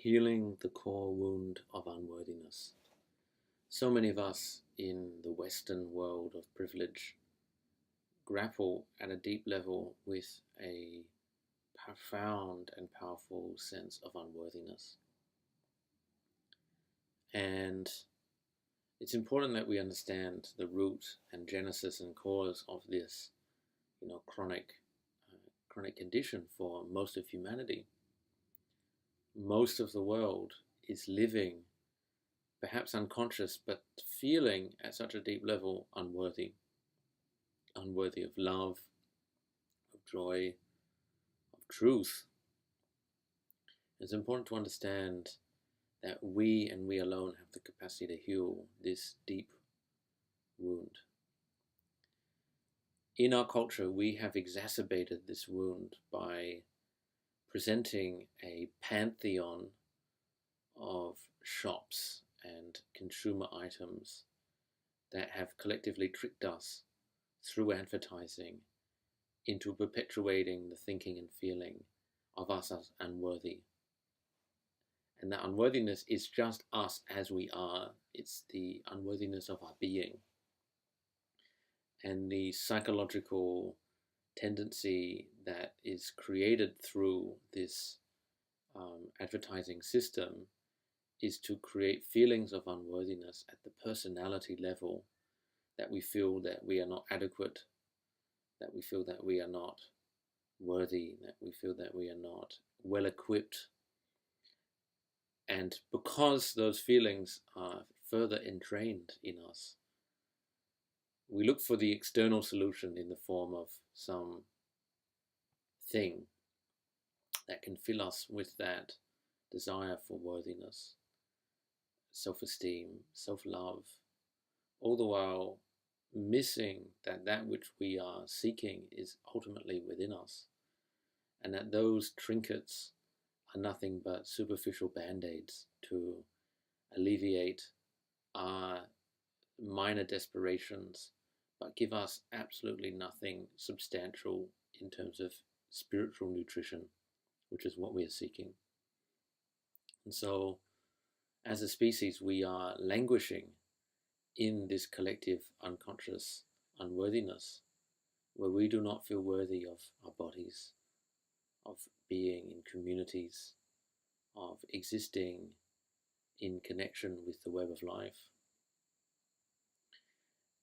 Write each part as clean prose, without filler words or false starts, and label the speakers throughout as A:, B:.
A: Healing the core wound of unworthiness. So many of us in the Western world of privilege grapple at a deep level with a profound and powerful sense of unworthiness. And it's important that we understand the root and genesis and cause of this, chronic condition for most of humanity. Most of the world is living, perhaps unconscious, but feeling at such a deep level unworthy of love, of joy, of truth. It's important to understand that we and we alone have the capacity to heal this deep wound. In our culture, we have exacerbated this wound by presenting a pantheon of shops and consumer items that have collectively tricked us through advertising into perpetuating the thinking and feeling of us as unworthy. And that unworthiness is just us as we are. It's the unworthiness of our being. And the psychological tendency that is created through this advertising system is to create feelings of unworthiness at the personality level, that we feel that we are not adequate, that we feel that we are not worthy, that we feel that we are not well equipped. And because those feelings are further entrained in us, we look for the external solution in the form of some thing that can fill us with that desire for worthiness, self-esteem, self-love, all the while missing that which we are seeking is ultimately within us, and that those trinkets are nothing but superficial band-aids to alleviate our minor desperations, but give us absolutely nothing substantial in terms of spiritual nutrition, which is what we are seeking. And so, as a species, we are languishing in this collective unconscious unworthiness, where we do not feel worthy of our bodies, of being in communities, of existing in connection with the web of life.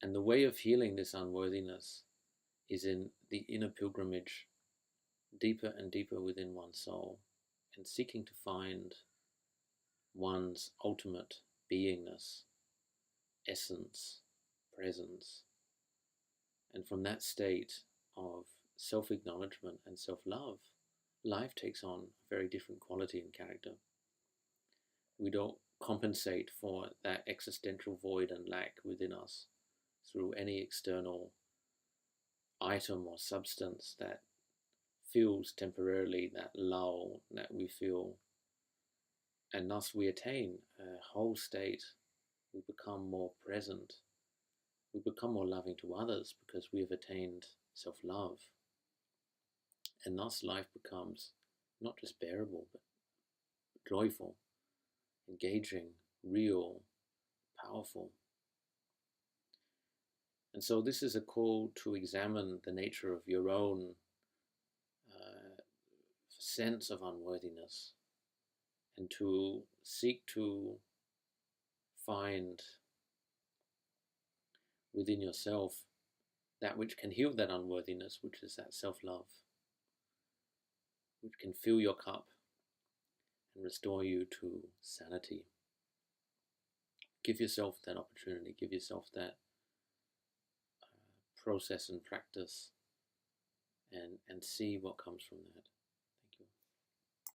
A: And the way of healing this unworthiness is in the inner pilgrimage, deeper and deeper within one's soul, and seeking to find one's ultimate beingness, essence, presence. And from that state of self-acknowledgement and self-love, life takes on a very different quality and character. We don't compensate for that existential void and lack within us through any external item or substance that fills temporarily that lull that we feel, and thus we attain a whole state. We become more present, we become more loving to others because we have attained self-love, and thus life becomes not just bearable but joyful, engaging, real, powerful. And so this is a call to examine the nature of your own sense of unworthiness, and to seek to find within yourself that which can heal that unworthiness, which is that self-love, which can fill your cup and restore you to sanity. Give yourself that opportunity, give yourself that process and practice, and see what comes from that.